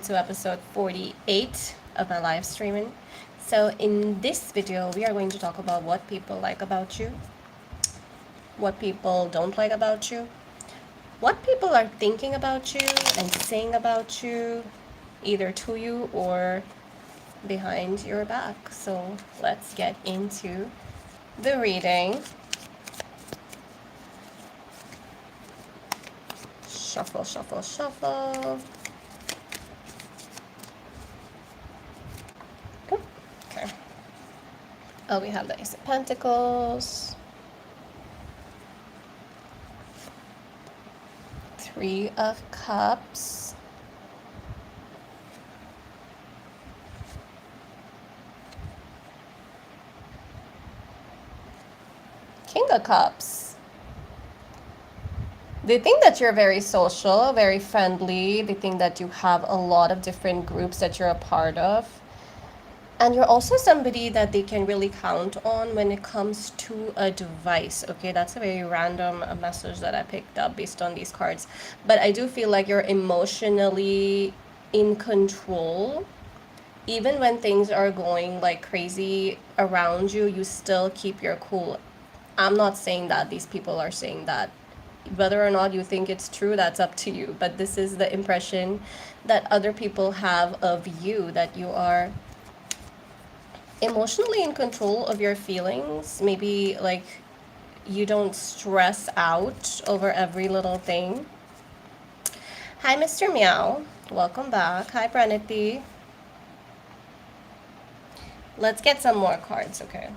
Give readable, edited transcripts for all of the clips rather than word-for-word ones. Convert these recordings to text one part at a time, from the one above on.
to episode 48 of my live streaming. So, in this video, we are going to talk about what people like about you, what people don't like about you, what people are thinking about you and saying about you, either to you or behind your back. So, let's get into the reading. Shuffle, shuffle, shuffle. Okay. Oh, we have the Ace of Pentacles, Three of Cups, King of Cups. They think that you're very social, very friendly. They think that you have a lot of different groups that you're a part of. And you're also somebody that they can really count on when it comes to advice. Okay, that's a very random message that I picked up based on these cards. But I do feel like you're emotionally in control. Even when things are going like crazy around you, you still keep your cool. I'm not saying that these people are saying that. Whether or not you think it's true, that's up to you. But this is the impression that other people have of you, that you are emotionally in control of your feelings. Maybe like you don't stress out over every little thing. Hi, Mr. Meow. Welcome back. Hi, Praniti. Let's get some more cards, okay?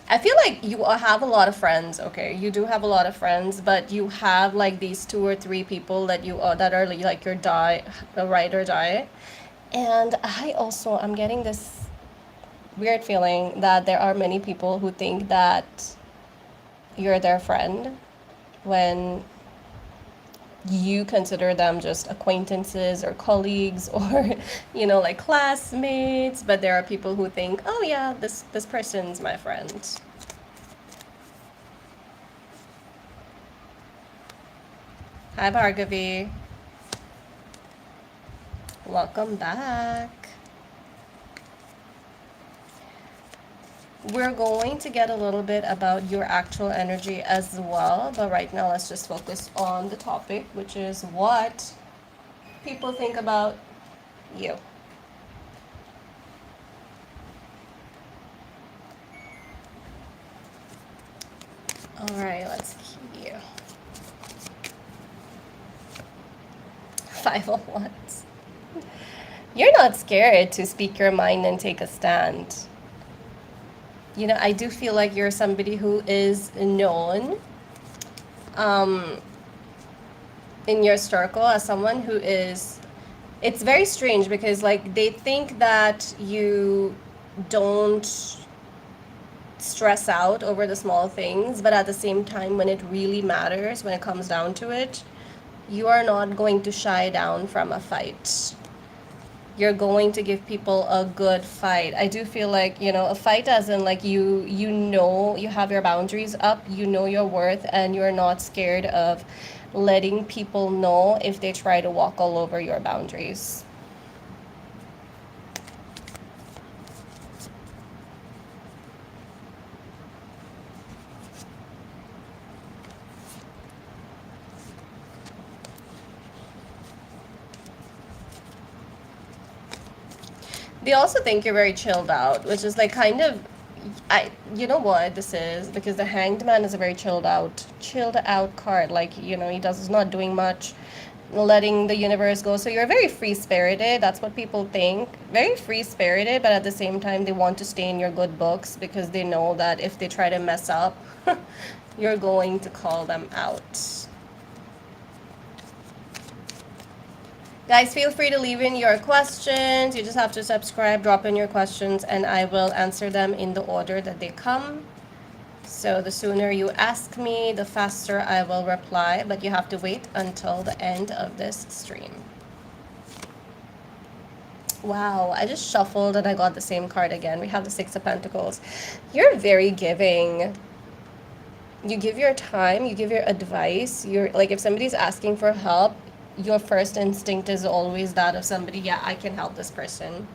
I feel like you have a lot of friends, okay? You do have a lot of friends, but you have like these two or three people that you that are like your ride or die. And I'm getting this weird feeling that there are many people who think that you're their friend when you consider them just acquaintances or colleagues or like classmates, but there are people who think, oh yeah, this person's my friend. Hi, Bhargavi. Welcome back. We're going to get a little bit about your actual energy as well, but right now let's just focus on the topic, which is what people think about you. All right, let's see. Five of Wands. You're not scared to speak your mind and take a stand. I do feel like you're somebody who is known in your circle as someone who is, it's very strange because like they think that you don't stress out over the small things, but at the same time, when it really matters, when it comes down to it, you are not going to shy down from a fight. You're going to give people a good fight. I do feel like, a fight as in like you have your boundaries up, you know your worth, and you're not scared of letting people know if they try to walk all over your boundaries. They also think you're very chilled out, which is like kind of, you know what this is, because the Hanged Man is a very chilled out card. Like, he's not doing much, letting the universe go. So you're very free spirited. That's what people think. Very free spirited, but at the same time, they want to stay in your good books because they know that if they try to mess up, you're going to call them out. Guys, feel free to leave in your questions. You just have to subscribe, drop in your questions, and I will answer them in the order that they come. So the sooner you ask me, the faster I will reply, but you have to wait until the end of this stream. Wow, I just shuffled and I got the same card again. We have the Six of Pentacles. You're very giving. You give your time, you give your advice. You're like, if somebody's asking for help, your first instinct is always that of somebody, yeah, I can help this person.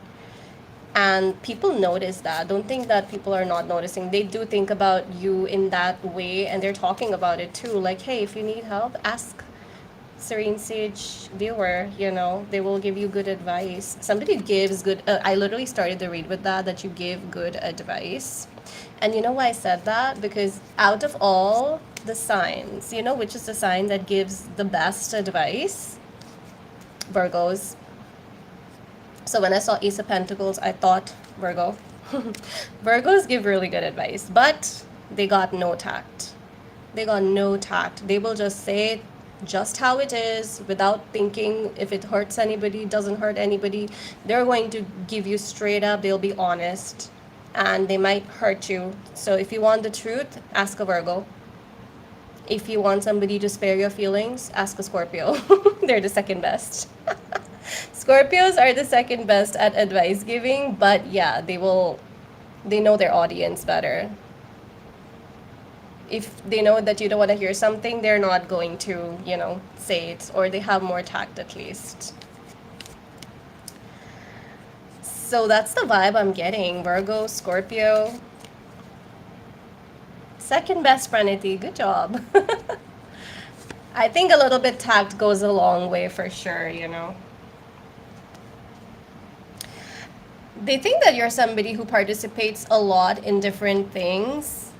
And people notice that. Don't think that people are not noticing. They do think about you in that way, and they're talking about it too. Like, hey, if you need help, ask Serene Sage viewer, they will give you good advice. Somebody gives good, I literally started the read with that you give good advice. And you know why I said that? Because out of all the signs, which is the sign that gives the best advice? Virgos. So when I saw Ace of Pentacles, I thought Virgo. Virgos give really good advice, but they got no tact. They got no tact. They will just say it just how it is without thinking if it hurts anybody, doesn't hurt anybody. They're going to give you straight up, they'll be honest, and they might hurt you. So if you want the truth, ask a Virgo. If you want somebody to spare your feelings, ask a Scorpio. They're the second best. Scorpios are the second best at advice giving, but yeah, they know their audience better. If they know that you don't want to hear something, they're not going to, say it, or they have more tact at least. So that's the vibe I'm getting. Virgo, Scorpio. Second best Praniti. Good job. I think a little bit tact goes a long way for sure, They think that you're somebody who participates a lot in different things.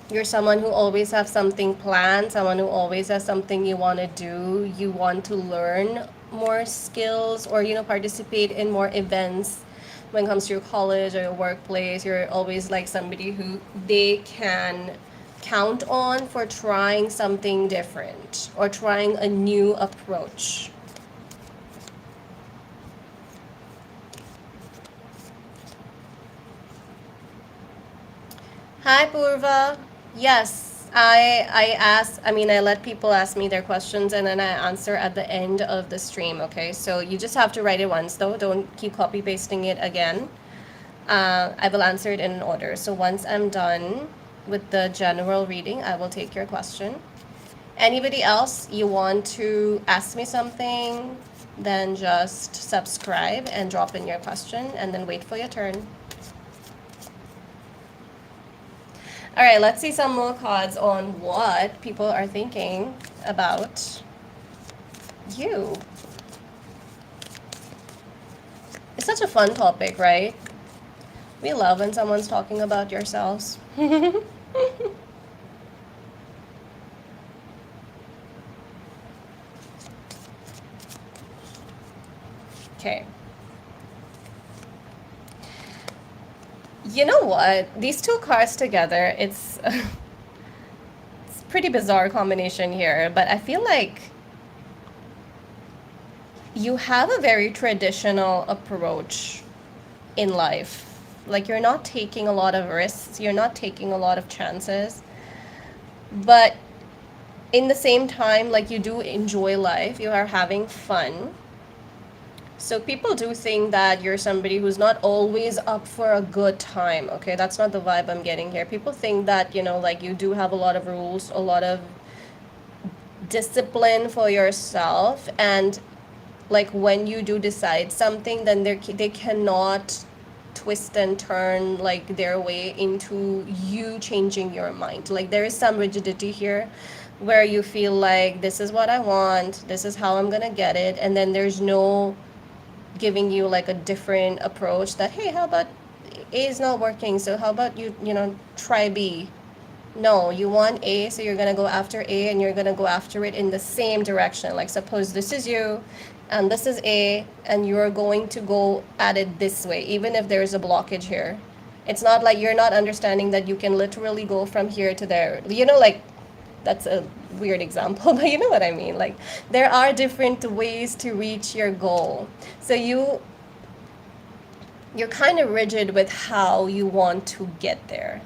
You're someone who always has something planned, someone who always has something you want to do. You want to learn more skills or, participate in more events when it comes to your college or your workplace. You're always like somebody who they can count on for trying something different or trying a new approach. Hi, Purva. Yes, I let people ask me their questions and then I answer at the end of the stream, okay? So you just have to write it once though. Don't keep copy pasting it again. I will answer it in an order. So once I'm done with the general reading, I will take your question. Anybody else you want to ask me something, then just subscribe and drop in your question and then wait for your turn. All right, let's see some more cards on what people are thinking about you. It's such a fun topic, right? We love when someone's talking about yourselves. Okay. You know what? These two cards together, it's it's pretty bizarre combination here, but I feel like you have a very traditional approach in life. Like you're not taking a lot of risks, you're not taking a lot of chances. But in the same time, like you do enjoy life, you are having fun. So people do think that you're somebody who's not always up for a good time, okay? That's not the vibe I'm getting here. People think that, like you do have a lot of rules, a lot of discipline for yourself, and like when you do decide something, then they cannot twist and turn like their way into you changing your mind. Like there is some rigidity here where you feel like this is what I want, this is how I'm gonna get it, and then there's no giving you like a different approach that, hey, how about A is not working, so how about you try B. No, you want A, so you're gonna go after A and you're gonna go after it in the same direction. Like suppose this is you and this is A and you're going to go at it this way, even if there's a blockage here. It's not like you're not understanding that you can literally go from here to there. Like that's a weird example, but you know what I mean. Like there are different ways to reach your goal. So you're kind of rigid with how you want to get there.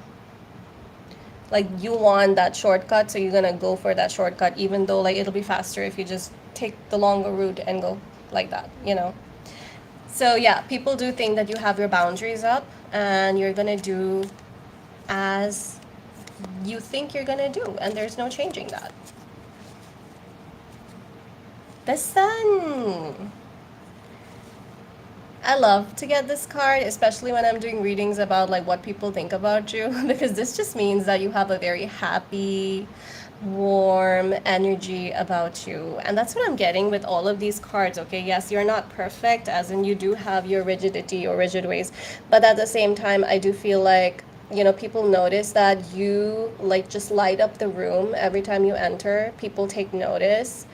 Like you want that shortcut, so you're gonna go for that shortcut, even though like it'll be faster if you just take the longer route and go like that, So yeah, people do think that you have your boundaries up and you're gonna do as you think you're gonna do, and there's no changing that. The Sun. I love to get this card, especially when I'm doing readings about like what people think about you, because this just means that you have a very happy, warm energy about you. And that's what I'm getting with all of these cards, okay? Yes, you're not perfect, as in you do have your rigidity or rigid ways, but at the same time, I do feel like, you know, people notice that you like just light up the room every time you enter. People take notice.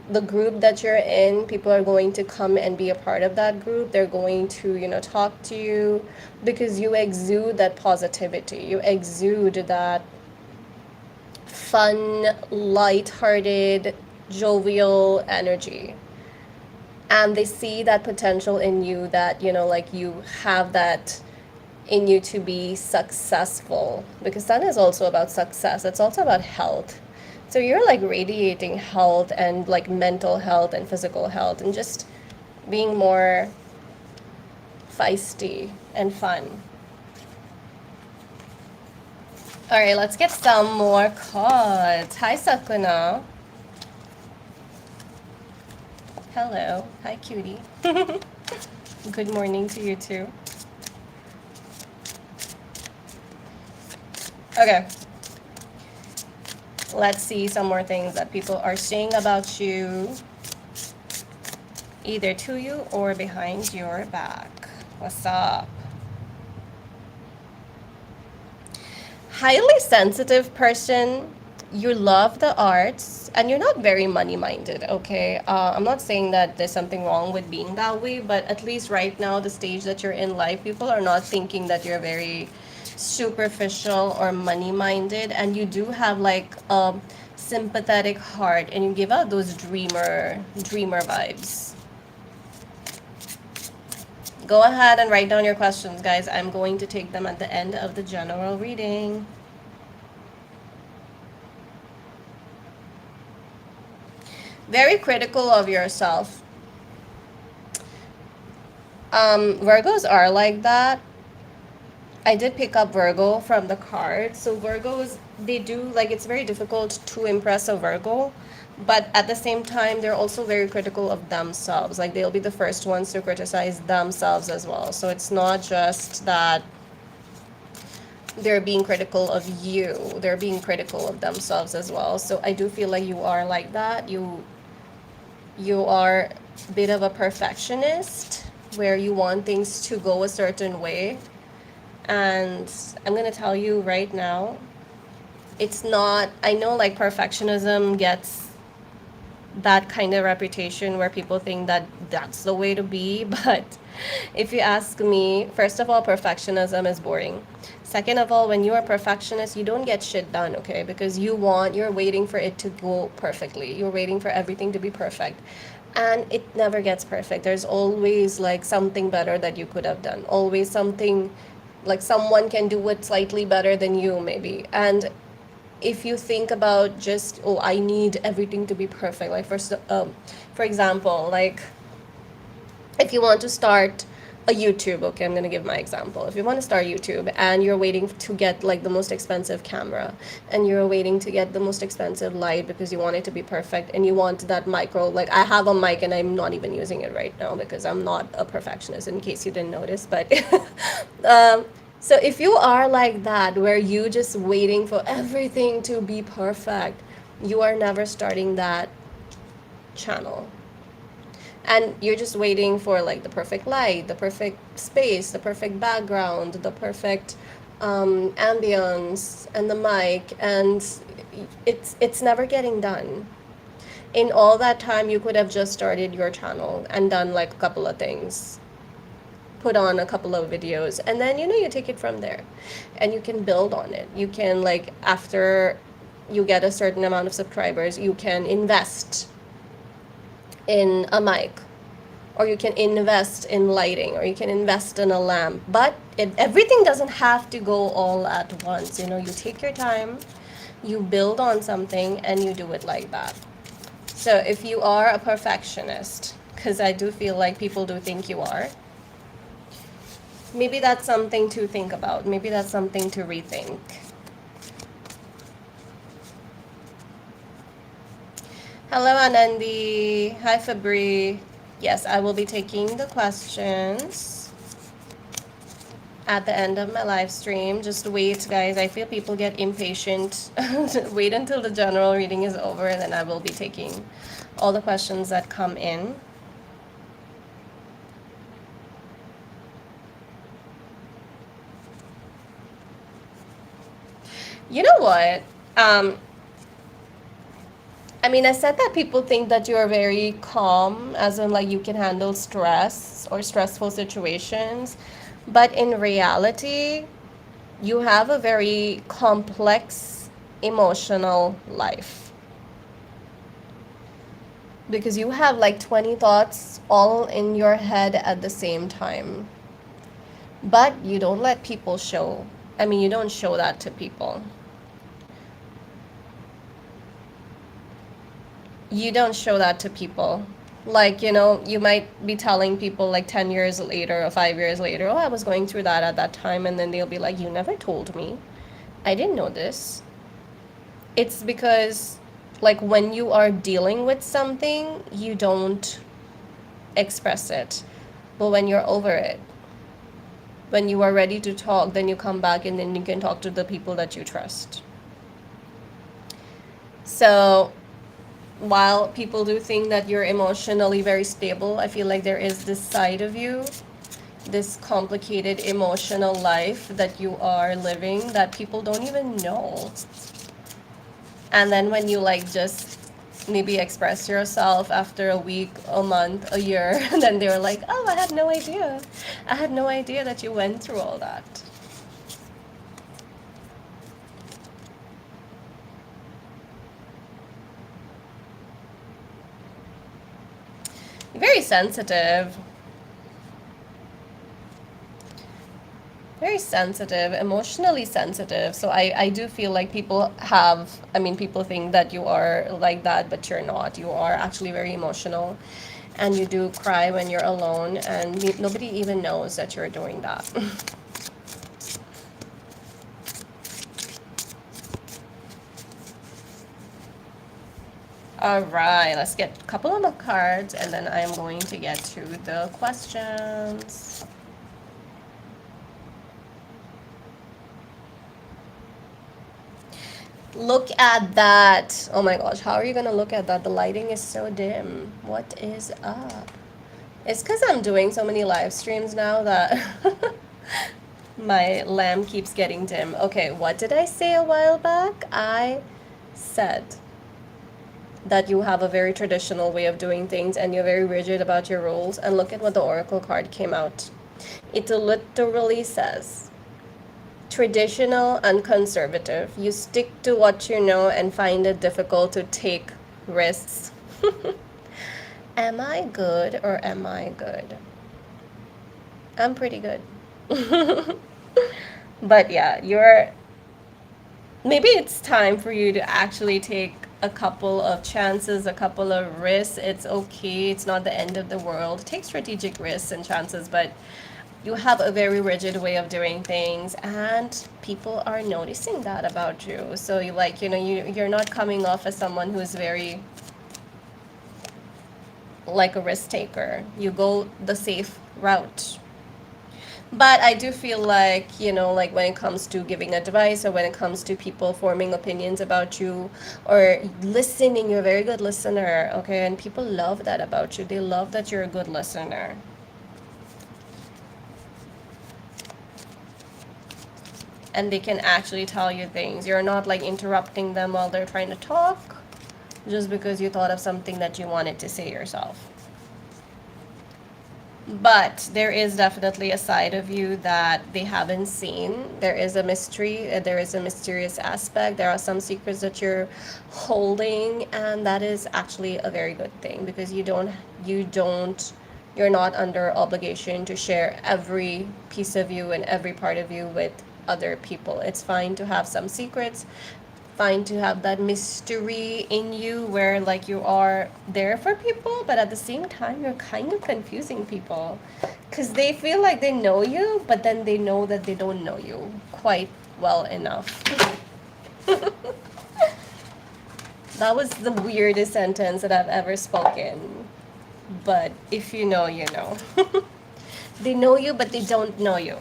The group that you're in, people are going to come and be a part of that group. They're going to, you know, talk to you because you exude that positivity. You exude that fun, light-hearted, jovial energy. And they see that potential in you, that, you know, like you have that in you to be successful, because sun is also about success. It's also about health. So you're like radiating health and like mental health and physical health and just being more feisty and fun. All right, let's get some more cards. Hi, Sakuna. Hello. Hi, cutie. Good morning to you too. Okay. Let's see some more things that people are saying about you, either to you or behind your back. What's up? Highly sensitive person. You love the arts and you're not very money minded, okay? I'm not saying that there's something wrong with being that way, but at least right now, the stage that you're in life, people are not thinking that you're very superficial or money minded, and you do have like a sympathetic heart and you give out those dreamer vibes. Go ahead and write down your questions, guys. I'm going to take them at the end of the general reading. Very critical of yourself. Virgos are like that. I did pick up Virgo from the card. So Virgos, they do, like, it's very difficult to impress a Virgo, but at the same time, they're also very critical of themselves. Like, they'll be the first ones to criticize themselves as well. So it's not just that they're being critical of you, they're being critical of themselves as well. So I do feel like you are like that. You are a bit of a perfectionist where you want things to go a certain way. And I'm going to tell you right now, it's not, I know like perfectionism gets that kind of reputation where people think that that's the way to be, but if you ask me, first of all, perfectionism is boring. Second of all, when you are a perfectionist, you don't get shit done, okay? Because you're waiting for it to go perfectly. You're waiting for everything to be perfect. And it never gets perfect. There's always like something better that you could have done. Always something, like someone can do it slightly better than you maybe. And if you think about just, oh, I need everything to be perfect. Like for example, like if you want to start a YouTube, okay, I'm gonna give my example. If you want to start YouTube and you're waiting to get like the most expensive camera and you're waiting to get the most expensive light because you want it to be perfect and you want that micro, like I have a mic and I'm not even using it right now because I'm not a perfectionist, in case you didn't notice, but so if you are like that, where you just waiting for everything to be perfect, you are never starting that channel. And you're just waiting for like the perfect light, the perfect space, the perfect background, the perfect ambience and the mic, and it's never getting done. In all that time, you could have just started your channel and done like a couple of things, put on a couple of videos, and then you take it from there and you can build on it. You can, like, after you get a certain amount of subscribers, you can invest in a mic, or you can invest in lighting, or you can invest in a lamp. But everything doesn't have to go all at once. You take your time, you build on something, and you do it like that. So if you are a perfectionist, because I do feel like people do think you are, maybe that's something to think about. Maybe that's something to rethink. Hello, Anandi. Hi, Fabri. Yes, I will be taking the questions at the end of my live stream. Just wait, guys. I feel people get impatient. Wait until the general reading is over, and then I will be taking all the questions that come in. You know what? Um, I mean, I said that people think that you're very calm, as in, like, you can handle stress or stressful situations. But in reality, you have a very complex emotional life because you have like 20 thoughts all in your head at the same time. But you don't let people show. I mean, you don't show that to people. You don't show that to people. Like, you might be telling people like 10 years later or 5 years later, oh, I was going through that at that time. And then they'll be like, you never told me. I didn't know this. It's because, like, when you are dealing with something, you don't express it. But when you're over it, when you are ready to talk, then you come back and then you can talk to the people that you trust. So while people do think that you're emotionally very stable, I feel like there is this side of you, this complicated emotional life that you are living that people don't even know. And then when you like just maybe express yourself after a week, a month, a year, then they're like, oh, I had no idea. I had no idea that you went through all that. Very sensitive. Very sensitive, emotionally sensitive. So I do feel like people think that you are like that, but you're not. You are actually very emotional. And you do cry when you're alone, and nobody even knows that you're doing that. All right, let's get a couple of more cards, and then I'm going to get to the questions. Look at that. Oh my gosh, how are you gonna look at that? The lighting is so dim. What is up? It's because I'm doing so many live streams now that my lamp keeps getting dim. Okay, what did I say a while back? I said that you have a very traditional way of doing things and you're very rigid about your rules. And look at what the oracle card came out. It literally says traditional and conservative. You stick to what you know and find it difficult to take risks. Am I good or am I good? I'm pretty good. But yeah, maybe it's time for you to actually take a couple of chances, a couple of risks. It's okay. It's not the end of the world. Take strategic risks and chances, but you have a very rigid way of doing things and people are noticing that about you. So you're not coming off as someone who's very like a risk taker. You go the safe route. But I do feel like, like when it comes to giving advice or when it comes to people forming opinions about you or listening, you're a very good listener, okay? And people love that about you. They love that you're a good listener. And they can actually tell you things. You're not like interrupting them while they're trying to talk just because you thought of something that you wanted to say yourself. But there is definitely a side of you that they haven't seen. There is a mystery, there is a mysterious aspect. There are some secrets that you're holding, and that is actually a very good thing because you're not under obligation to share every piece of you and every part of you with other people. It's fine to have some secrets, fine to have that mystery in you where like you are there for people, but at the same time you're kind of confusing people because they feel like they know you, but then they know that they don't know you quite well enough. That was the weirdest sentence that I've ever spoken. But if you know, you know. They know you, but they don't know you.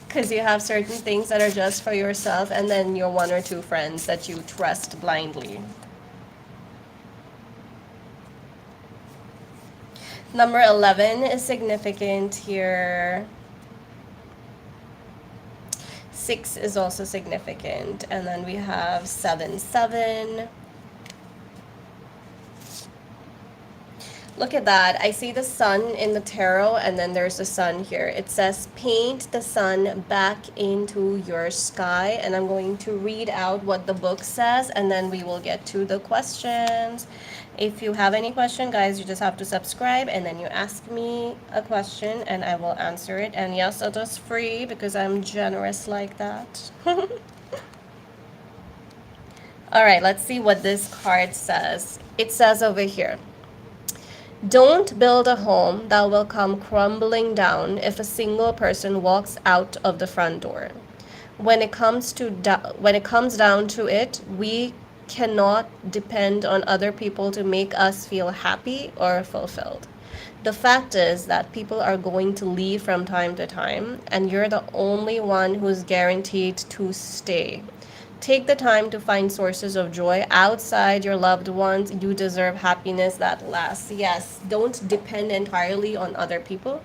Because you have certain things that are just for yourself, and then your one or two friends that you trust blindly. Number 11 is significant here. 6 is also significant. And then we have 7, 7. Look at that. I see the sun in the tarot, and then there's the sun here. It says, paint the sun back into your sky. And I'm going to read out what the book says, and then we will get to the questions. If you have any question, guys, you just have to subscribe, and then you ask me a question, and I will answer it. And yes, it is free because I'm generous like that. All right, let's see what this card says. It says over here, don't build a home that will come crumbling down if a single person walks out of the front door. When it comes down to it, we cannot depend on other people to make us feel happy or fulfilled. The fact is that people are going to leave from time to time, and you're the only one who's guaranteed to stay. Take the time to find sources of joy outside your loved ones. You deserve happiness that lasts. Yes, don't depend entirely on other people.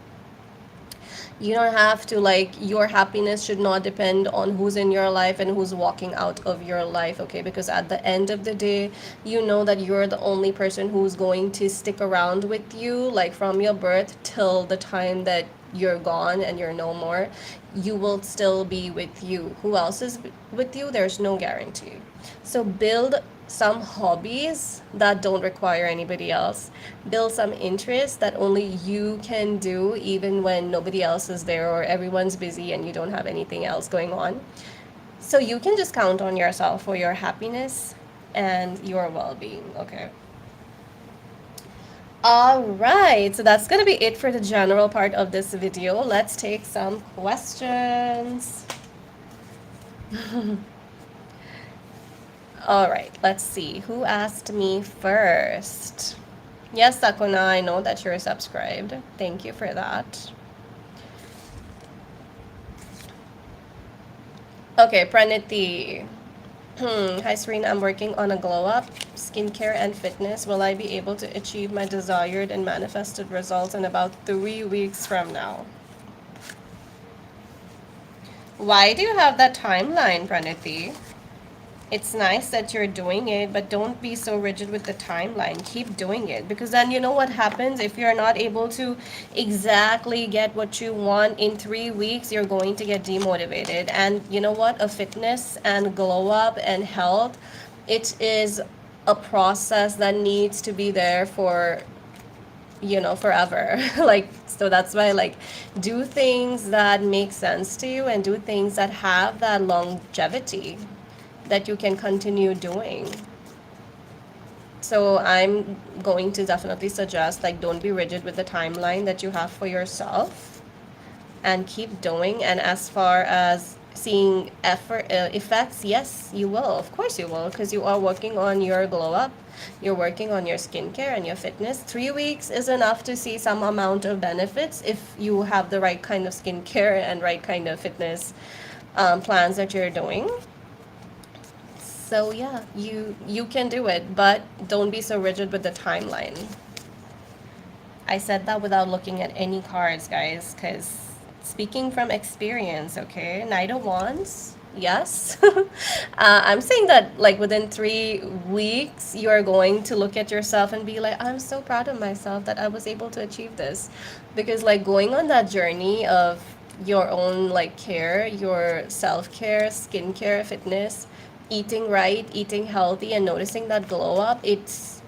You don't have to, like, your happiness should not depend on who's in your life and who's walking out of your life, okay? Because at the end of the day, you know that you're the only person who's going to stick around with you, like from your birth till the time that you're gone and you're no more. You will still be with you. Who else is with you? There's no guarantee. So build some hobbies that don't require anybody else. Build some interests that only you can do, even when nobody else is there or everyone's busy and you don't have anything else going on. So you can just count on yourself for your happiness and your well-being, okay? All right, so that's gonna be it for the general part of this video. Let's take some questions. All right, let's see. Who asked me first? Yes, Sakuna, I know that you're subscribed. Thank you for that. Okay, Praniti. Hi, Serene. I'm working on a glow up, skincare, and fitness. Will I be able to achieve my desired and manifested results in about 3 weeks from now? Why do you have that timeline, Praniti? It's nice that you're doing it, but don't be so rigid with the timeline. Keep doing it, because then you know what happens if you're not able to exactly get what you want in 3 weeks. You're going to get demotivated. And you know what? A fitness and glow up and health, it is a process that needs to be there for, you know, forever. Like, so that's why, like, do things that make sense to you and do things that have that longevity that you can continue doing. So I'm going to definitely suggest, like, don't be rigid with the timeline that you have for yourself and keep doing. And as far as seeing effects, yes, you will. Of course you will, because you are working on your glow up. You're working on your skincare and your fitness. 3 weeks is enough to see some amount of benefits if you have the right kind of skincare and right kind of fitness plans that you're doing. So yeah, you can do it, but don't be so rigid with the timeline. I said that without looking at any cards, guys, because speaking from experience, okay? Knight of Wands, yes. I'm saying that, like, within 3 weeks, you're going to look at yourself and be like, I'm so proud of myself that I was able to achieve this. Because, like, going on that journey of your own, like, care, your self-care, skincare, fitness, eating right, eating healthy, and noticing that glow up, it's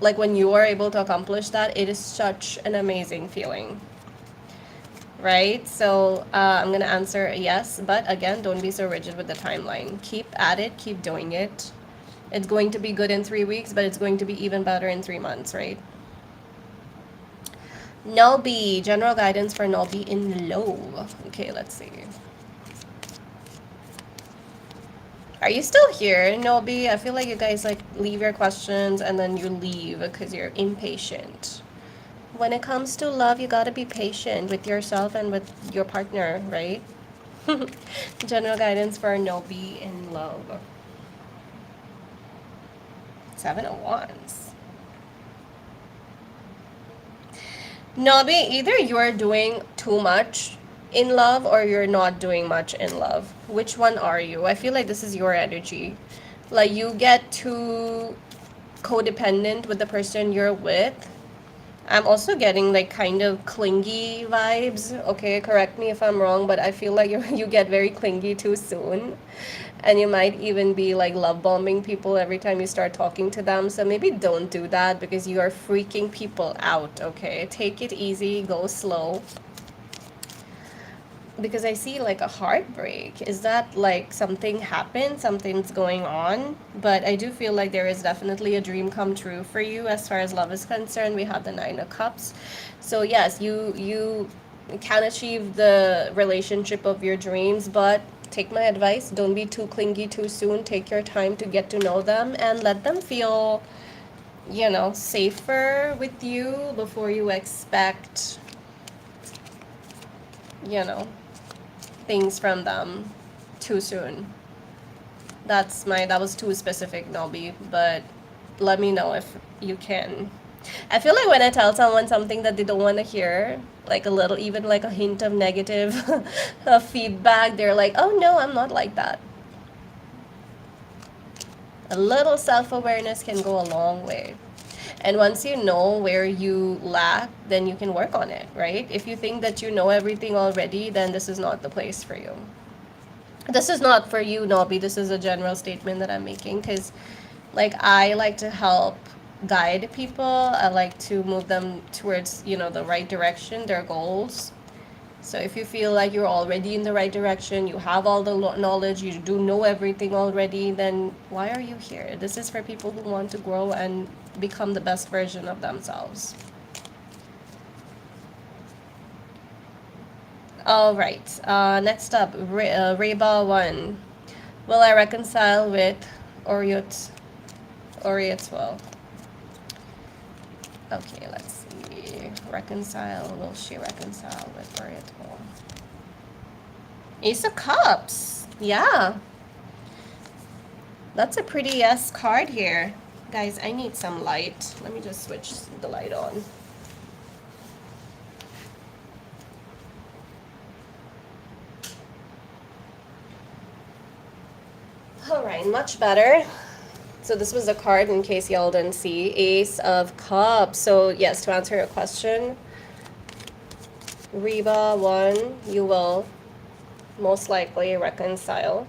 like when you are able to accomplish that, it is such an amazing feeling, right? So I'm gonna answer yes, but again, don't be so rigid with the timeline. Keep at it, keep doing it. It's going to be good in 3 weeks, but it's going to be even better in 3 months, right? Nobi, general guidance for Nobi in low. Okay, let's see. Are you still here, Nobi? I feel like you guys like leave your questions and then you leave because you're impatient. When it comes to love, you gotta be patient with yourself and with your partner, right? General guidance for Nobi in love. 7 of Wands. Nobi, either you're doing too much in love or you're not doing much in love. Which one are you? I feel like this is your energy. Like you get too codependent with the person you're with. I'm also getting like kind of clingy vibes. Okay, correct me if I'm wrong, but I feel like you get very clingy too soon. And you might even be like love bombing people every time you start talking to them. So maybe don't do that because you are freaking people out, okay? Take it easy, go slow. Because I see like a heartbreak. Is that like something happened? Something's going on? But I do feel like there is definitely a dream come true for you as far as love is concerned. We have the Nine of Cups. So yes, you can achieve the relationship of your dreams, but take my advice, don't be too clingy too soon. Take your time to get to know them and let them feel, safer with you before you expect, you know, things from them too soon. That was too specific, Nobby, but let me know if you can. I feel like when I tell someone something that they don't want to hear, like a little, even like a hint of negative feedback, they're like, oh no, I'm not like that. A little self awareness can go a long way. And once you know where you lack, then you can work on it, right? If you think that you know everything already, then this is not the place for you. This is not for you, Nobby. This is a general statement that I'm making because, like, I like to help guide people. I like to move them towards, the right direction, their goals. So if you feel like you're already in the right direction, you have all the knowledge, you do know everything already, then why are you here? This is for people who want to grow and become the best version of themselves. All right. Next up, Reba 1. Will I reconcile with Oriot? Well. Okay, let's see. Reconcile. Will she reconcile with Oriot? Ace of Cups. Yeah. That's a pretty yes card here. Guys, I need some light. Let me just switch the light on. Alright, much better. So this was a card in case y'all didn't see. Ace of Cups. So yes, to answer your question, Reba 1, you will most likely reconcile.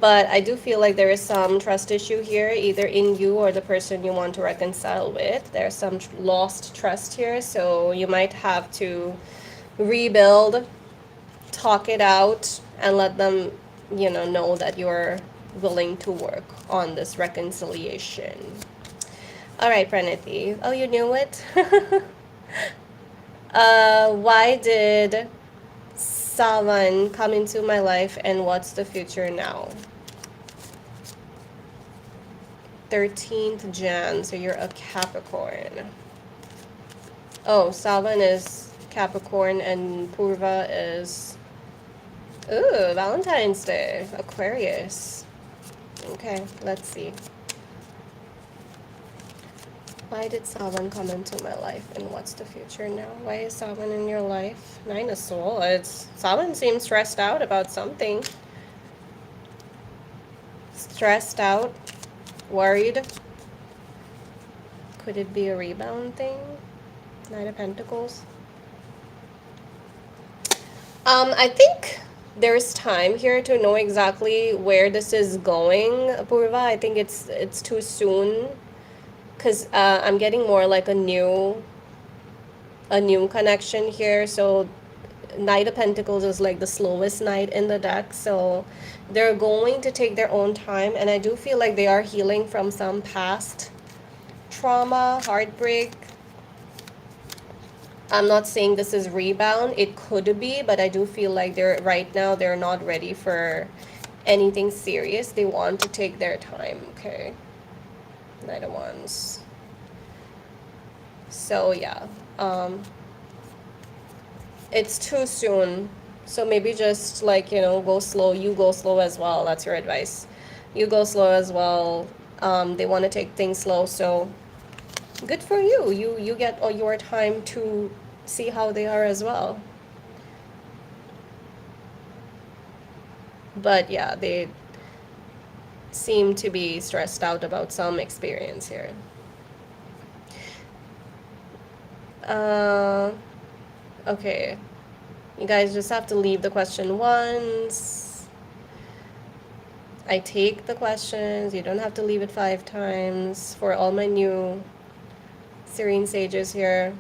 But I do feel like there is some trust issue here, either in you or the person you want to reconcile with. There's some lost trust here, so you might have to rebuild, talk it out, and let them, know that you're willing to work on this reconciliation. All right, Praniti. Oh, you knew it? Why did Savan come into my life and what's the future now? 13th Jan, so you're a Capricorn. Oh, Savan is Capricorn and Purva is, ooh, Valentine's Day, Aquarius. Okay, let's see. Why did Savan come into my life and what's the future now? Why is Savan in your life? Nine of Swords. Savan seems stressed out about something. Stressed out, worried. Could it be a rebound thing? Knight of Pentacles. I think there's time here to know exactly where this is going, Purva. I think it's too soon because I'm getting more like a new connection here. So Knight of Pentacles is like the slowest knight in the deck, so they're going to take their own time, and I do feel like they are healing from some past trauma, heartbreak. I'm not saying this is rebound, it could be, but I do feel like they're not ready for anything serious. They want to take their time. Okay. Knight of Wands. So yeah, um, it's too soon. So maybe just like, go slow. You go slow as well. That's your advice. You go slow as well. They want to take things slow. So good for you. You get all your time to see how they are as well. But yeah, they seem to be stressed out about some experience here. Uh, okay. You guys just have to leave the question once. I take the questions. You don't have to leave it 5 times. For all my new Serene sages here.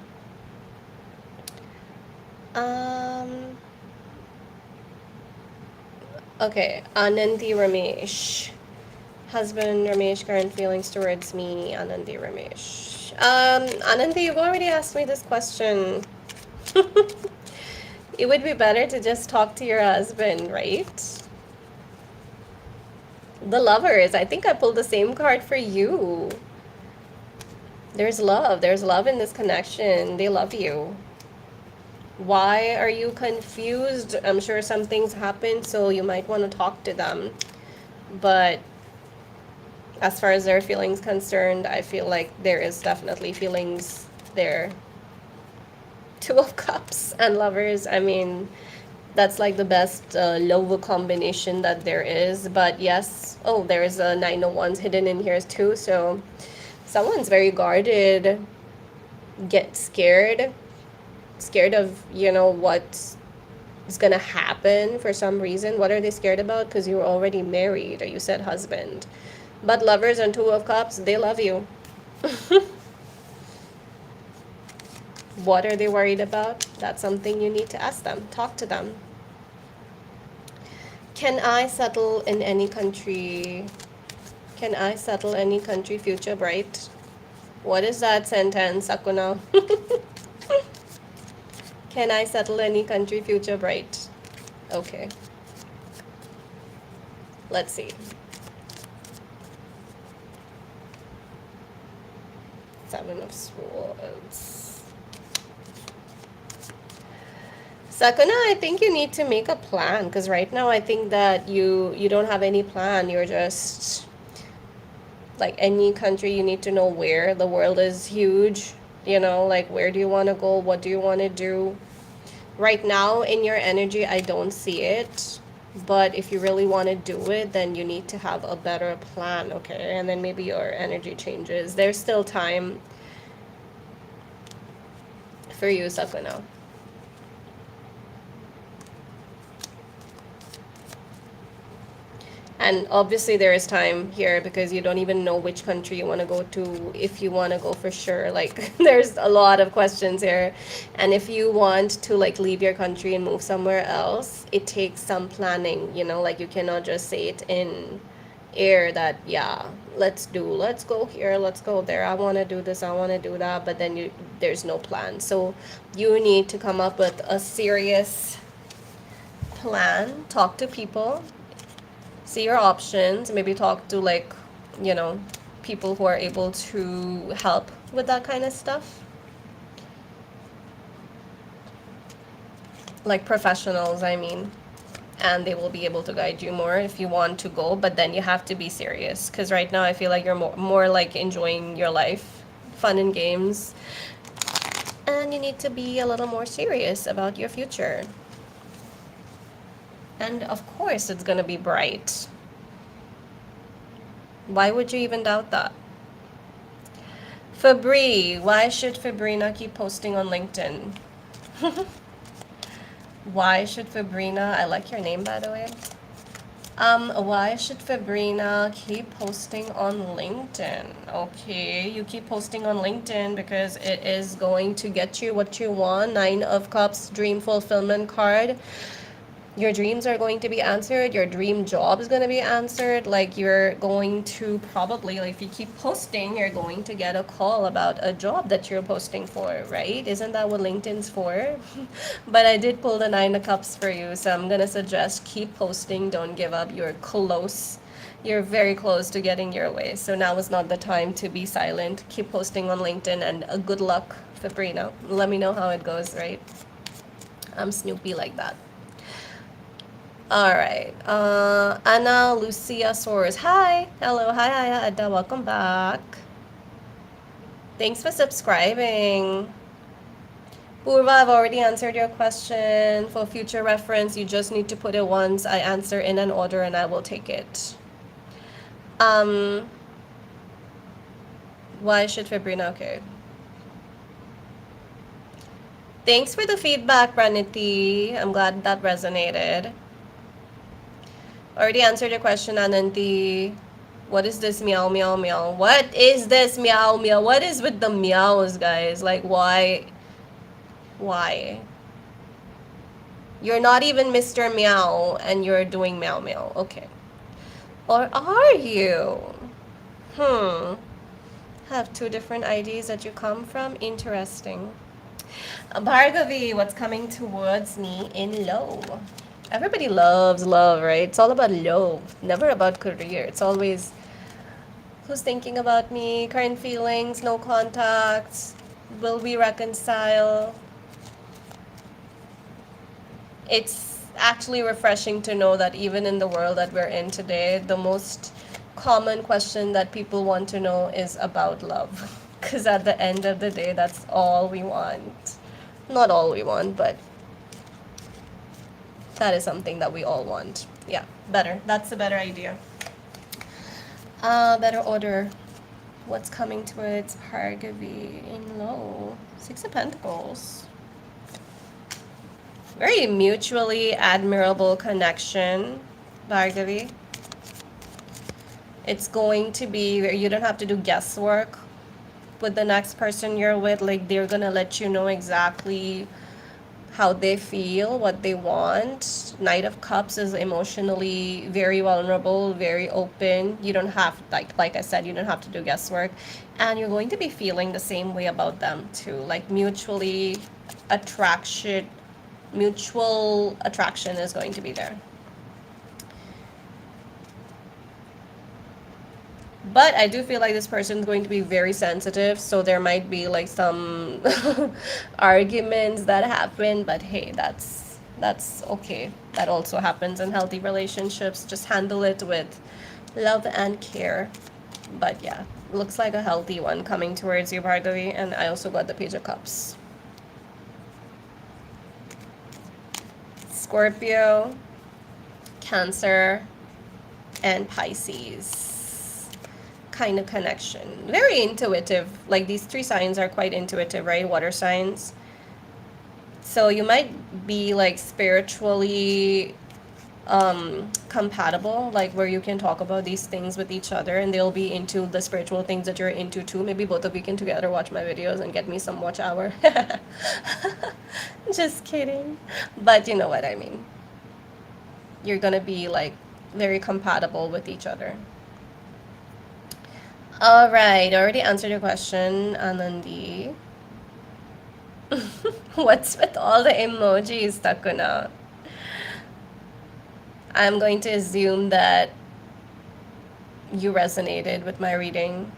Um. Okay. Anandi Ramesh. Husband Ramesh, current feelings towards me. Anandi Ramesh. Anandi, you've already asked me this question. It would be better to just talk to your husband, right? The Lovers. I think I pulled the same card for you. There's love. There's love in this connection. They love you. Why are you confused? I'm sure some things happened, so you might want to talk to them. But as far as their feelings concerned, I feel like there is definitely feelings there. Two of Cups and Lovers. I mean, that's like the best love combination that there is. But yes, oh, there's a Nine of Wands hidden in here too. So someone's very guarded, get scared of, what is gonna happen for some reason. What are they scared about? Because you were already married, or you said husband. But Lovers and Two of Cups, they love you. What are they worried about? That's something you need to ask them. Talk to them. Can I settle in any country? Can I settle any country? Future bright. What is that sentence, Sakuna? Can I settle any country? Future bright. Okay. Let's see. Seven of Swords. Sakuna, I think you need to make a plan, because right now I think that you don't have any plan. You're just like any country, you need to know where. The world is huge, like where do you want to go? What do you want to do? Right now in your energy, I don't see it. But if you really want to do it, then you need to have a better plan, okay? And then maybe your energy changes. There's still time for you, Sakuna. And obviously there is time here because you don't even know which country you want to go to, if you want to go for sure. Like there's a lot of questions here. And if you want to like leave your country and move somewhere else, it takes some planning, like you cannot just say it in air that, yeah, let's go here, let's go there. I want to do this, I want to do that, but then there's no plan. So you need to come up with a serious plan, talk to people, see your options, maybe talk to like, people who are able to help with that kind of stuff. Like professionals, I mean. And they will be able to guide you more if you want to go, but then you have to be serious. Because right now I feel like you're more like enjoying your life, fun and games. And you need to be a little more serious about your future. And of course it's gonna be bright. Why would you even doubt that? Fabri, why should Fabrina keep posting on LinkedIn? Why should Fabrina, I like your name by the way. Why should Fabrina keep posting on LinkedIn? Okay, you keep posting on LinkedIn because it is going to get you what you want. 9 of Cups, dream fulfillment card. Your dreams are going to be answered. Your dream job is going to be answered. Like, you're going to probably, like, if you keep posting, you're going to get a call about a job that you're posting for, right? Isn't that what LinkedIn's for? But I did pull the Nine of Cups for you, so I'm going to suggest keep posting. Don't give up. You're close. You're very close to getting your way. So now is not the time to be silent. Keep posting on LinkedIn, and good luck, Fabrina. Let me know how it goes, right? I'm Snoopy like that. All right. Anna Lucia Soares. Hi. Hello. Hi, Ada. Welcome back. Thanks for subscribing. Purva, I've already answered your question. For future reference, you just need to put it once. I answer in an order and I will take it. Why should Fabrina? Okay. Thanks for the feedback, Praniti. I'm glad that resonated. Already answered your question, Ananti. What is this meow meow meow? What is this meow meow? What is with the meows, guys? Like, why? Why? You're not even Mr. Meow and you're doing meow meow. Okay. Or are you? Have two different IDs that you come from? Interesting. Bhargavi, what's coming towards me in love? Everybody loves love, right? It's all about love, never about career. It's always who's thinking about me, current feelings, no contacts, will we reconcile? It's actually refreshing to know that even in the world that we're in today, the most common question that people want to know is about love. Because at the end of the day, that's all we want. Not all we want, but that is something that we all want. Yeah, better. That's a better idea. Better order. What's coming towards Bhargavi in low? Six of Pentacles. Very mutually admirable connection, Bhargavi. It's going to be where you don't have to do guesswork with the next person you're with. Like, they're gonna let you know exactly how they feel, what they want. Knight of Cups is emotionally very vulnerable, very open. You don't have, like I said, you don't have to do guesswork. And you're going to be feeling the same way about them too. Like, mutual attraction is going to be there. But I do feel like this person is going to be very sensitive, so there might be like some arguments that happen, but hey, that's okay. That also happens in healthy relationships. Just handle it with love and care. But yeah, looks like a healthy one coming towards you, Bhargavi, and I also got the Page of Cups. Scorpio, Cancer, and Pisces kind of connection. Very intuitive. Like, these three signs are quite intuitive, right? Water signs. So you might be like spiritually compatible, like where you can talk about these things with each other and they'll be into the spiritual things that you're into too. Maybe both of you can together watch my videos and get me some watch hour. Just kidding. But you know what I mean. You're gonna be like very compatible with each other. All right, already answered your question, Anandi. What's with all the emojis, Takuna? I'm going to assume that you resonated with my reading.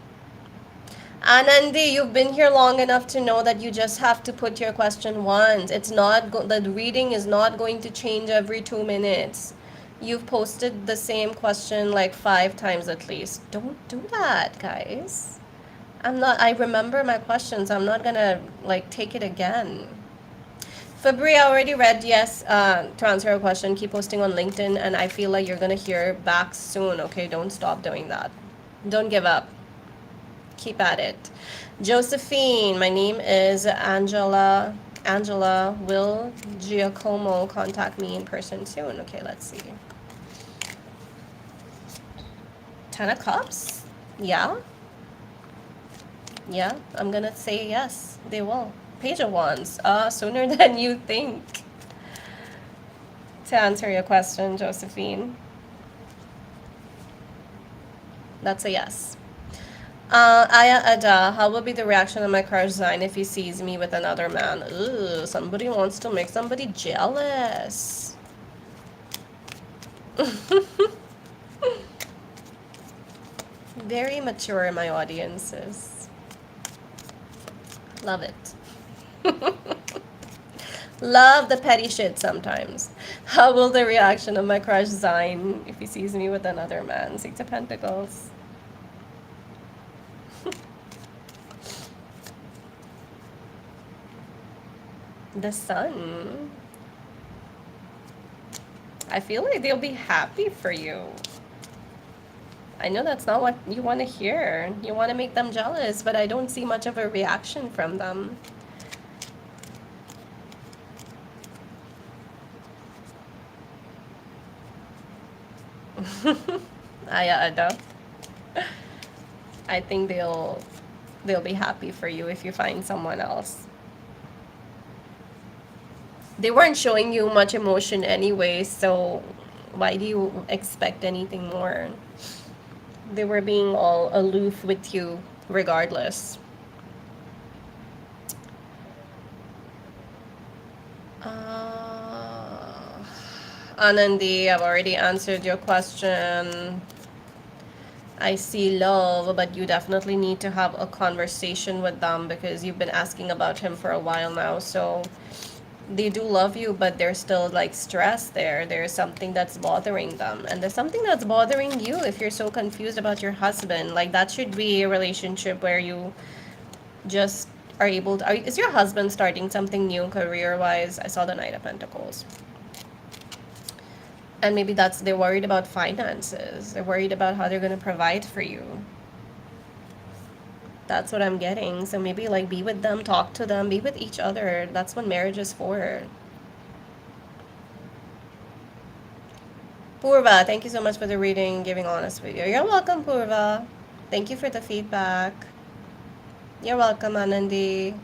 Anandi, you've been here long enough to know that you just have to put your question once. It's not the reading is not going to change every 2 minutes. You've posted the same question like 5 times at least. Don't do that, guys. I remember my questions. I'm not gonna like take it again. Fabri, I already read yes to answer your question. Keep posting on LinkedIn, and I feel like you're gonna hear back soon. Okay, don't stop doing that. Don't give up. Keep at it. Josephine, my name is Angela. Angela, will Giacomo contact me in person soon? Okay, let's see. 10 of Cups? Yeah. Yeah, I'm gonna say yes, they will. Page of Wands, sooner than you think. To answer your question, Josephine, that's a yes. Aya Ada, how will be the reaction of my crush Zain if he sees me with another man? Ooh, somebody wants to make somebody jealous. Very mature, my audiences. Love it. Love the petty shit sometimes. How will the reaction of my crush Zain if he sees me with another man? Six of Pentacles. The Sun. I feel like they'll be happy for you. I know that's not what you want to hear. You want to make them jealous, but I don't see much of a reaction from them. Aya Ada. I think they'll be happy for you if you find someone else. They weren't showing you much emotion anyway, so why do you expect anything more? They were being all aloof with you regardless. Anandi, I've already answered your question. I see love, but you definitely need to have a conversation with them because you've been asking about him for a while now. So they do love you, but there's still like stress there. There's something that's bothering them. And there's something that's bothering you if you're so confused about your husband. Like that should be a relationship where you just are able to. Is your husband starting something new career wise? I saw the Knight of Pentacles. And maybe they're worried about finances. They're worried about how they're going to provide for you. That's what I'm getting. So maybe like be with them, talk to them, be with each other. That's what marriage is for. Purva, thank you so much for the reading, giving honest video. You're welcome, Purva. Thank you for the feedback. You're welcome, Anandi.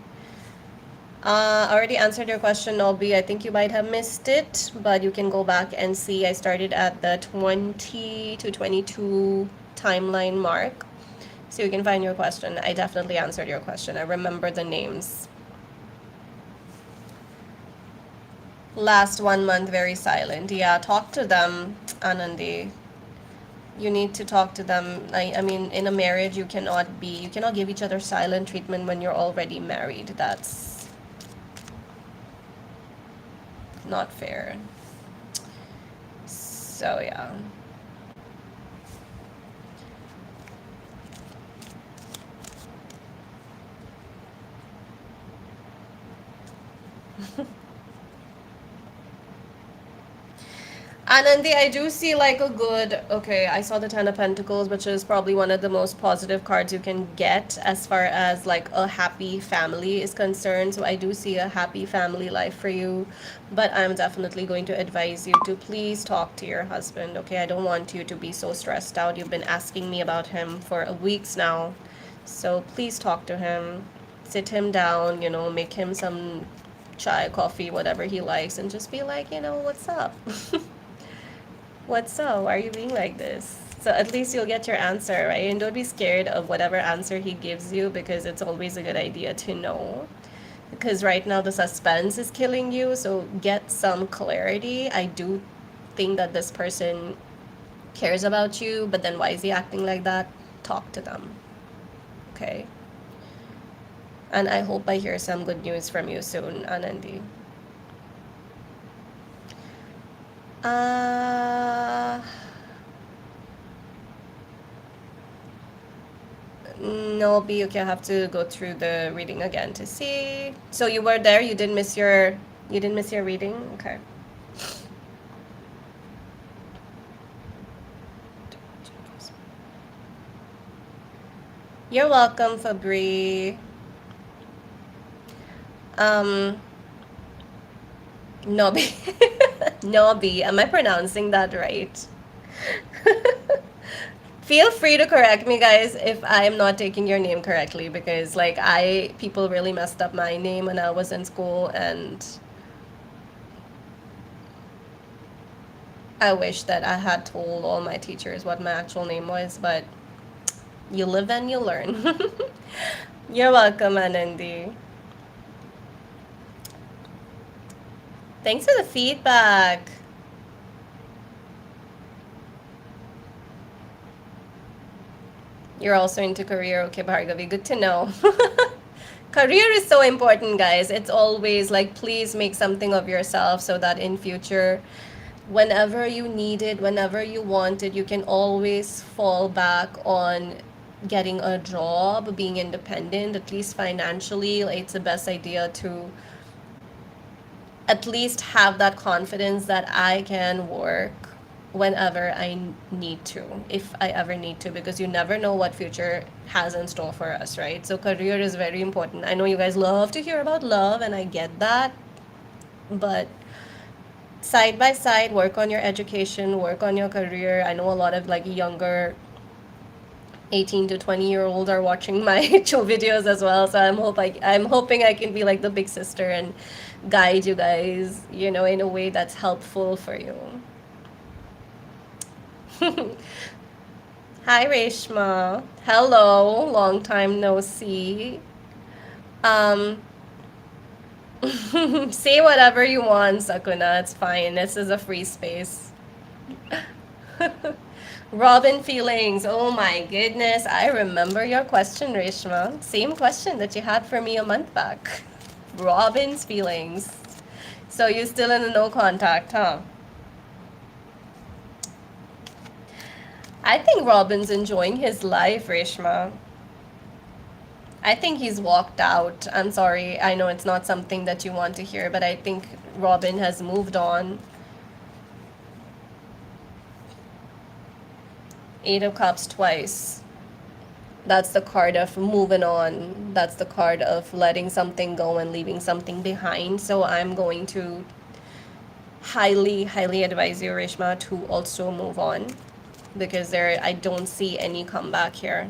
Already answered your question, Nolby. I think you might have missed it, but you can go back and see. I started at the 20 to 22 timeline mark. So you can find your question. I definitely answered your question. I remember the names. Last 1 month, very silent. Yeah, talk to them, Anandi. You need to talk to them. I mean, in a marriage, you cannot give each other silent treatment when you're already married. That's not fair. So yeah. Anandi, I do see like a good, okay, I saw the Ten of Pentacles, which is probably one of the most positive cards you can get as far as like a happy family is concerned. So I do see a happy family life for you, but I'm definitely going to advise you to please talk to your husband, okay? I don't want you to be so stressed out. You've been asking me about him for weeks now. So please talk to him, sit him down, you know, make him some chai, coffee, whatever he likes, and just be like, you know, what's up? What's up? Why are you being like this? So at least you'll get your answer, right? And don't be scared of whatever answer he gives you because it's always a good idea to know. Because right now the suspense is killing you, so get some clarity. I do think that this person cares about you, but then why is he acting like that? Talk to them. Okay? And I hope I hear some good news from you soon, Anandi. No, B, okay, I have to go through the reading again to see. So you were there, you didn't miss your reading? Okay. You're welcome, Fabri. Nobi. Nobi. Am I pronouncing that right? Feel free to correct me, guys, if I'm not taking your name correctly, because like people really messed up my name when I was in school, and I wish that I had told all my teachers what my actual name was, but you live and you learn. You're welcome, Anandi. Thanks for the feedback. You're also into career. Okay, Bhargavi, good to know. Career is so important, guys. It's always like, please make something of yourself so that in future, whenever you need it, whenever you want it, you can always fall back on getting a job, being independent, at least financially. It's the best idea to at least have that confidence that I can work whenever I need to, if I ever need to, because you never know what future has in store for us, right? So career is very important. I know you guys love to hear about love, and I get that, but side by side, work on your education, work on your career. I know a lot of like younger 18 to 20-year-old are watching my show videos as well, so I'm hoping I can be like the big sister and guide you guys, in a way that's helpful for you. Hi, Reshma. Hello, long time no see. Um, say whatever you want, Sakuna. It's fine. This is a free space. Robin feelings. Oh my goodness. I remember your question, Reshma. Same question that you had for me a month back. Robin's feelings. So you're still in the no contact, huh? I think Robin's enjoying his life, Reshma. I think he's walked out. I'm sorry. I know it's not something that you want to hear, but I think Robin has moved on. Eight of Cups twice. That's the card of moving on. That's the card of letting something go and leaving something behind. So I'm going to highly, highly advise you, Reshma, to also move on, because I don't see any comeback here.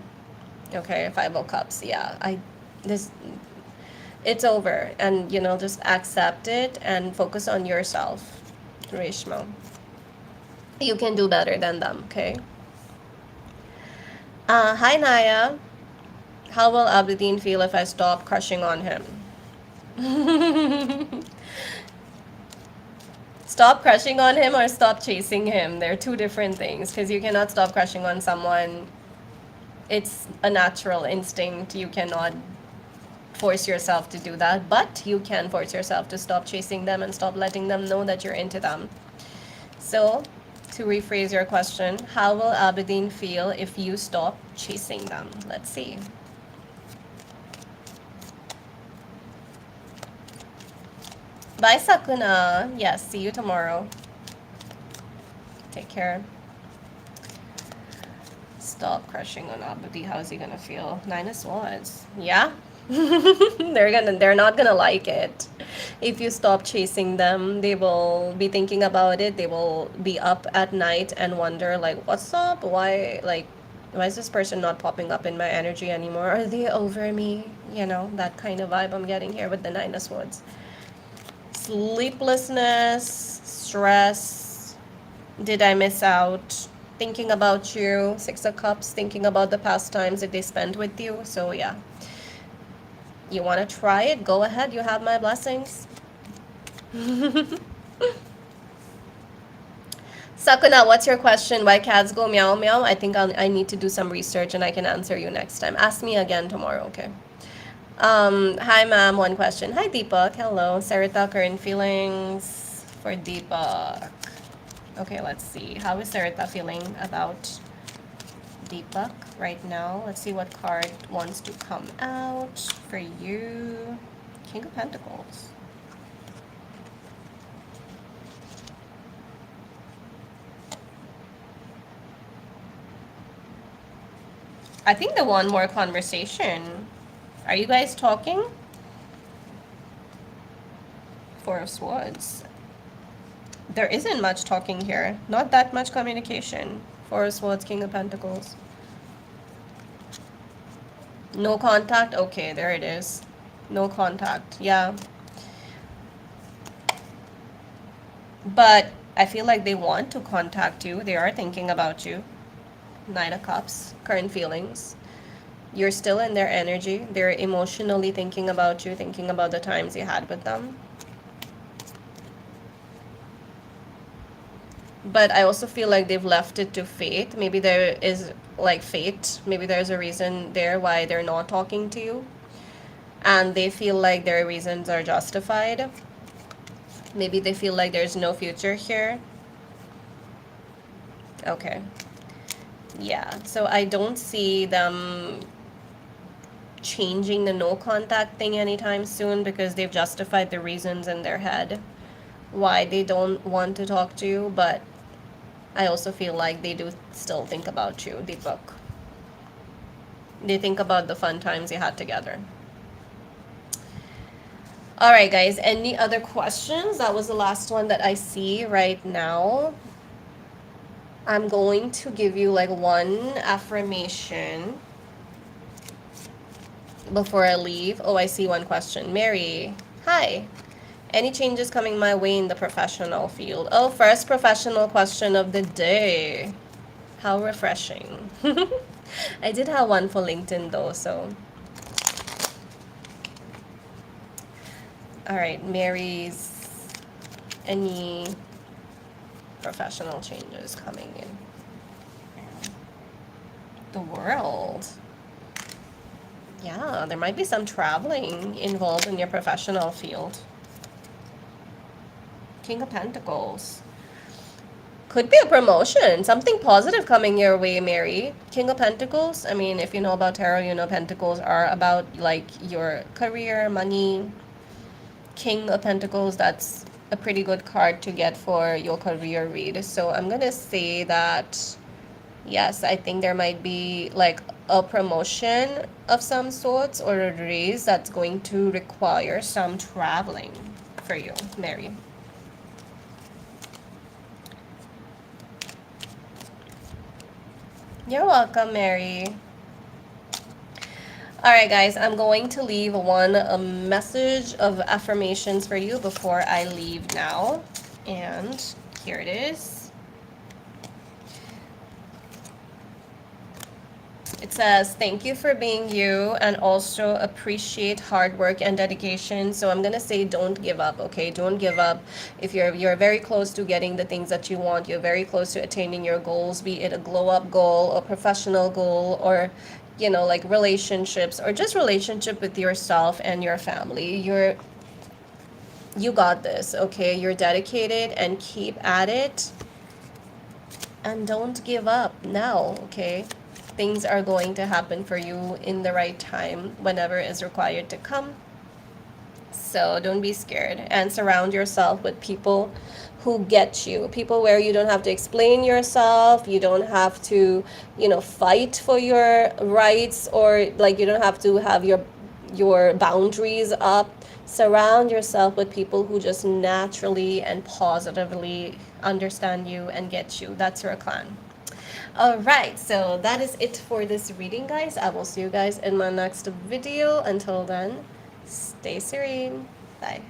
Okay, Five of Cups. Yeah, it's over, and just accept it and focus on yourself, Reshma. You can do better than them. Okay. Hi, Naya. How will Abedin feel if I stop crushing on him? Stop crushing on him or stop chasing him. They're two different things, because you cannot stop crushing on someone. It's a natural instinct. You cannot force yourself to do that, but you can force yourself to stop chasing them and stop letting them know that you're into them. So, to rephrase your question, how will Abedin feel if you stop chasing them? Let's see. Bye, Sakuna. Yes, see you tomorrow. Take care. Stop crushing on Abedi. How's he gonna feel? Nine of Swords. Yeah. They're not gonna like it. If you stop chasing them, they will be thinking about it. They will be up at night and wonder like, what's up? Why is this person not popping up in my energy anymore? Are they over me? That kind of vibe I'm getting here with the Nine of Swords. Sleeplessness, stress. Did I miss out? Thinking about you. Six of Cups, thinking about the past times that they spent with you. So yeah. You want to try it? Go ahead. You have my blessings. Sakuna, what's your question? Why cats go meow meow? I think I need to do some research and I can answer you next time. Ask me again tomorrow, okay? Hi, ma'am. One question. Hi, Deepak. Hello. Sarita, current feelings for Deepak. Okay, let's see. How is Sarita feeling about Deepak right now? Let's see what card wants to come out for you. King of Pentacles. I think they want more conversation. Are you guys talking? Four of Swords. There isn't much talking here. Not that much communication. Four of Swords, King of Pentacles. No contact? Okay, there it is. No contact. Yeah. But I feel like they want to contact you. They are thinking about you. Nine of Cups, current feelings. You're still in their energy. They're emotionally thinking about you, thinking about the times you had with them. But I also feel like they've left it to fate. Maybe there is like fate. Maybe there's a reason there why they're not talking to you. And they feel like their reasons are justified. Maybe they feel like there's no future here. Okay. Yeah. So I don't see them changing the no contact thing anytime soon because they've justified the reasons in their head why they don't want to talk to you. But I also feel like they do still think about you, Deepak. They think about the fun times you had together. All right, guys. Any other questions? That was the last one that I see right now. I'm going to give you like one affirmation before I leave. Oh, I see one question. Mary, hi. Any changes coming my way in the professional field? Oh, first professional question of the day. How refreshing. I did have one for LinkedIn though, so. All right, Mary's. Any professional changes coming in the world? Yeah, there might be some traveling involved in your professional field. King of Pentacles. Could be a promotion, something positive coming your way, Mary. King of Pentacles. I mean, if you know about tarot, you know Pentacles are about like your career, money. King of Pentacles, that's a pretty good card to get for your career read. So I'm gonna say that yes, I think there might be like a promotion of some sorts or a raise that's going to require some traveling for you, Mary. You're welcome, Mary. All right, guys, I'm going to leave one message of affirmations for you before I leave now. And here it is. It says, thank you for being you and also appreciate hard work and dedication. So I'm going to say don't give up, okay? Don't give up. If you're very close to getting the things that you want, you're very close to attaining your goals, be it a glow up goal, a professional goal, or you know, like relationships or just relationship with yourself and your family. You got this, okay? You're dedicated and keep at it. And don't give up now, okay? Things are going to happen for you in the right time whenever is required to come. So don't be scared and surround yourself with people who get you. People where you don't have to explain yourself, you don't have to, you know, fight for your rights or like you don't have to have your boundaries up. Surround yourself with people who just naturally and positively understand you and get you. That's your clan. All right, so that is it for this reading, guys. I will see you guys in my next video. Until then, stay serene. Bye.